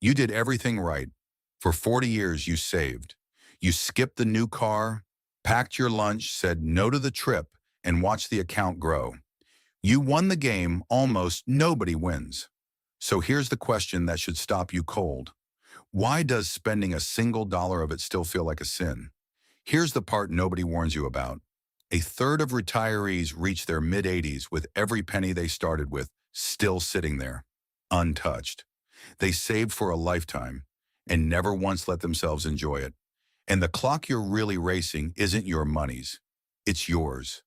You did everything right. For 40 years, you saved. You skipped the new car, packed your lunch, said no to the trip, and watched the account grow. You won the game. Almost nobody wins. So here's the question that should stop you cold. Why does spending a single dollar of it still feel like a sin? Here's the part nobody warns you about. A third of retirees reach their mid-80s with every penny they started with still sitting there, untouched. They saved for a lifetime and never once let themselves enjoy it. And the clock you're really racing isn't your money's, it's yours.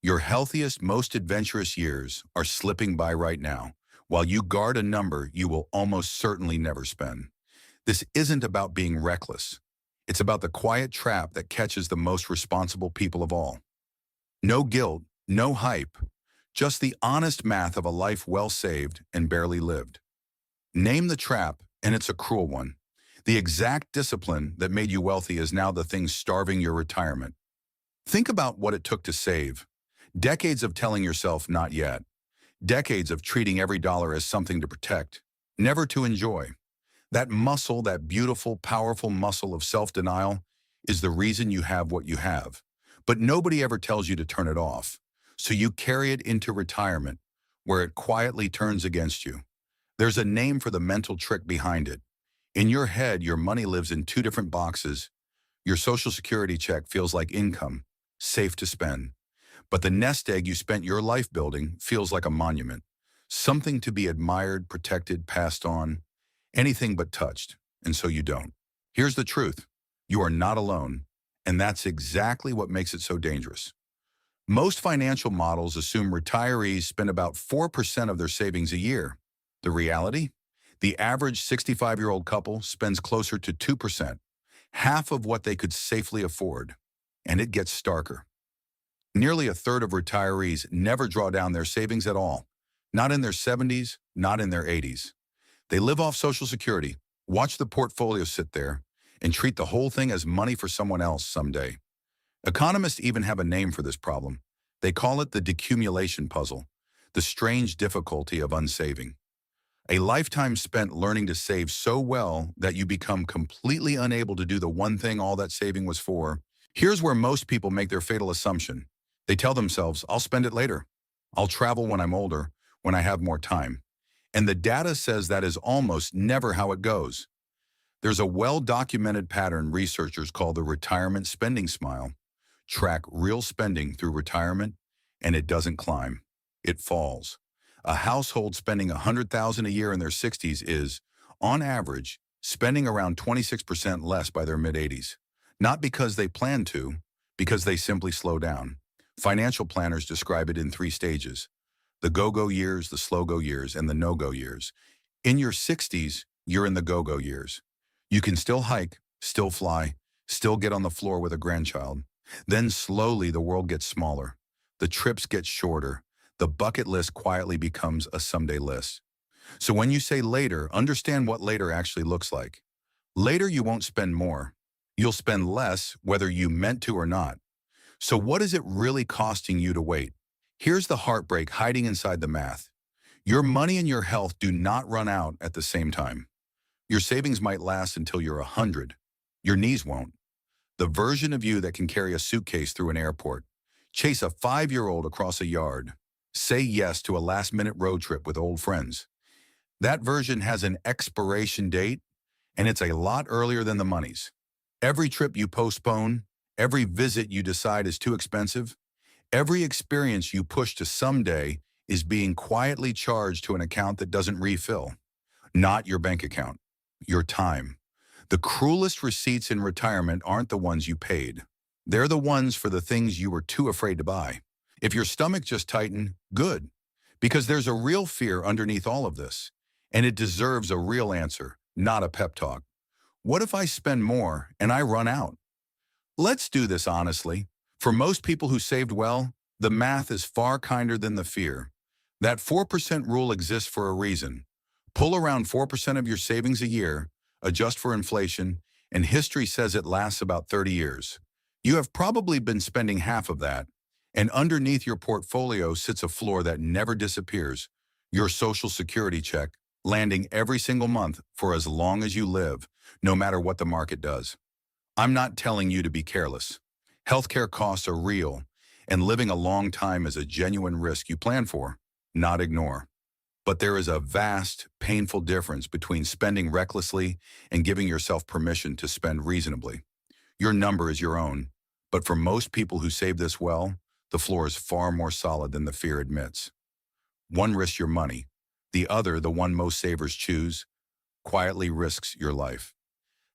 Your healthiest, most adventurous years are slipping by right now, while you guard a number you will almost certainly never spend. This isn't about being reckless. It's about the quiet trap that catches the most responsible people of all. No guilt, no hype, just the honest math of a life well saved and barely lived. Name the trap, and it's a cruel one. The exact discipline that made you wealthy is now the thing starving your retirement. Think about what it took to save. Decades of telling yourself not yet. Decades of treating every dollar as something to protect, never to enjoy. That muscle, that beautiful, powerful muscle of self-denial, is the reason you have what you have. But nobody ever tells you to turn it off. So you carry it into retirement, where it quietly turns against you. There's a name for the mental trick behind it. In your head, your money lives in two different boxes. Your Social Security check feels like income, safe to spend. But the nest egg you spent your life building feels like a monument, something to be admired, protected, passed on, anything but touched, and so you don't. Here's the truth. You are not alone, and that's exactly what makes it so dangerous. Most financial models assume retirees spend about 4% of their savings a year. The reality? The average 65-year-old couple spends closer to 2%, half of what they could safely afford. And it gets starker. Nearly a third of retirees never draw down their savings at all, not in their 70s, not in their 80s. They live off Social Security, watch the portfolio sit there, and treat the whole thing as money for someone else someday. Economists even have a name for this problem. They call it the decumulation puzzle, the strange difficulty of unsaving. A lifetime spent learning to save so well that you become completely unable to do the one thing all that saving was for. Here's where most people make their fatal assumption. They tell themselves, I'll spend it later. I'll travel when I'm older, when I have more time. And the data says that is almost never how it goes. There's a well-documented pattern researchers call the retirement spending smile. Track real spending through retirement, and it doesn't climb. It falls. A household spending $100,000 a year in their 60s is, on average, spending around 26% less by their mid-80s. Not because they plan to, because they simply slow down. Financial planners describe it in 3 stages: the go-go years, the slow-go years, and the no-go years. In your 60s, you're in the go-go years. You can still hike, still fly, still get on the floor with a grandchild. Then slowly the world gets smaller. The trips get shorter. The bucket list quietly becomes a someday list. So when you say later, understand what later actually looks like. Later you won't spend more. You'll spend less whether you meant to or not. So what is it really costing you to wait? Here's the heartbreak hiding inside the math. Your money and your health do not run out at the same time. Your savings might last until you're 100. Your knees won't. The version of you that can carry a suitcase through an airport, chase a 5-year-old across a yard, say yes to a last-minute road trip with old friends. That version has an expiration date, and it's a lot earlier than the money's. Every trip you postpone, every visit you decide is too expensive, every experience you push to someday is being quietly charged to an account that doesn't refill. Not your bank account, your time. The cruelest receipts in retirement aren't the ones you paid. They're the ones for the things you were too afraid to buy. If your stomach just tightened, good. Because there's a real fear underneath all of this. And it deserves a real answer, not a pep talk. What if I spend more and I run out? Let's do this honestly. For most people who saved well, the math is far kinder than the fear. That 4% rule exists for a reason. Pull around 4% of your savings a year, adjust for inflation, and history says it lasts about 30 years. You have probably been spending half of that, and underneath your portfolio sits a floor that never disappears, your Social Security check, landing every single month for as long as you live, no matter what the market does. I'm not telling you to be careless. Healthcare costs are real, and living a long time is a genuine risk you plan for, not ignore. But there is a vast, painful difference between spending recklessly and giving yourself permission to spend reasonably. Your number is your own, but for most people who save this well, the floor is far more solid than the fear admits. One risks your money. The other, the one most savers choose, quietly risks your life.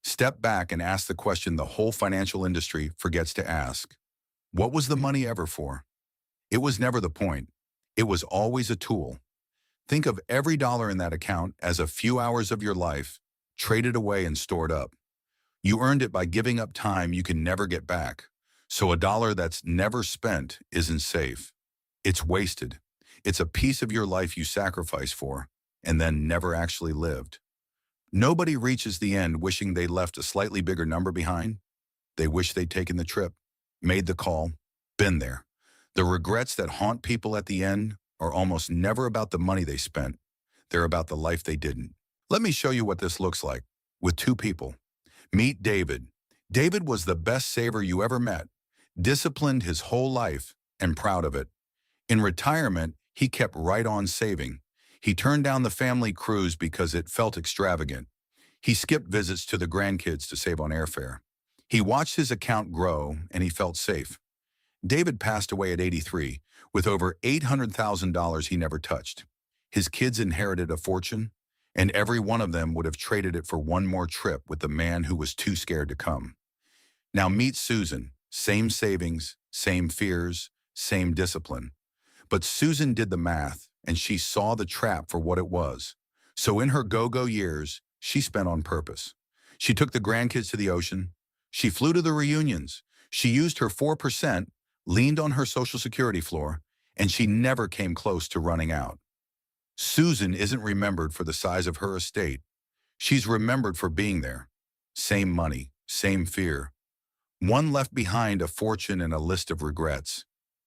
Step back and ask the question the whole financial industry forgets to ask. What was the money ever for? It was never the point. It was always a tool. Think of every dollar in that account as a few hours of your life, traded away and stored up. You earned it by giving up time you can never get back. So a dollar that's never spent isn't safe. It's wasted. It's a piece of your life you sacrificed for and then never actually lived. Nobody reaches the end wishing they left a slightly bigger number behind. They wish they'd taken the trip, made the call, been there. The regrets that haunt people at the end are almost never about the money they spent. They're about the life they didn't. Let me show you what this looks like with two people. Meet David. David was the best saver you ever met, disciplined his whole life and proud of it. In retirement, he kept right on saving. He turned down the family cruise because it felt extravagant. He skipped visits to the grandkids to save on airfare. He watched his account grow and he felt safe. David passed away at 83 with over $800,000 he never touched. His kids inherited a fortune, and every one of them would have traded it for one more trip with the man who was too scared to come. Now meet Susan. Same savings, same fears, same discipline. But Susan did the math, and she saw the trap for what it was. So in her go-go years, she spent on purpose. She took the grandkids to the ocean. She flew to the reunions. She used her 4%, leaned on her Social Security floor, and she never came close to running out. Susan isn't remembered for the size of her estate. She's remembered for being there. Same money, same fear. One left behind a fortune and a list of regrets.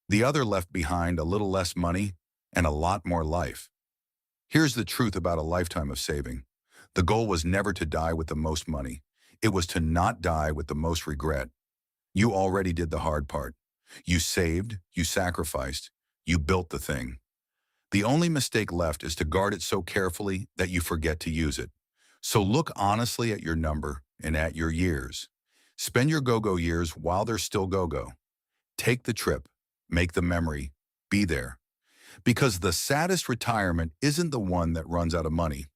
The other left behind a little less money and a lot more life. Here's the truth about a lifetime of saving. The goal was never to die with the most money. It was to not die with the most regret. You already did the hard part. You saved, you sacrificed, you built the thing. The only mistake left is to guard it so carefully that you forget to use it. So look honestly at your number and at your years. Spend your go-go years while they're still go-go. Take the trip, make the memory, be there. Because the saddest retirement isn't the one that runs out of money.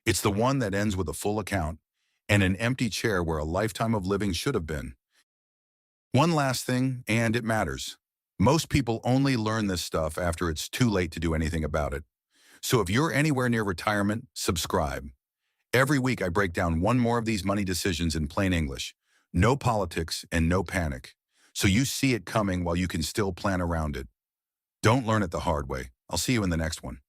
It's the one that ends with a full account and an empty chair where a lifetime of living should have been. One last thing, and it matters. Most people only learn this stuff after it's too late to do anything about it. So if you're anywhere near retirement, subscribe. Every week I break down one more of these money decisions in plain English. No politics and no panic. So you see it coming while you can still plan around it. Don't learn it the hard way. I'll see you in the next one.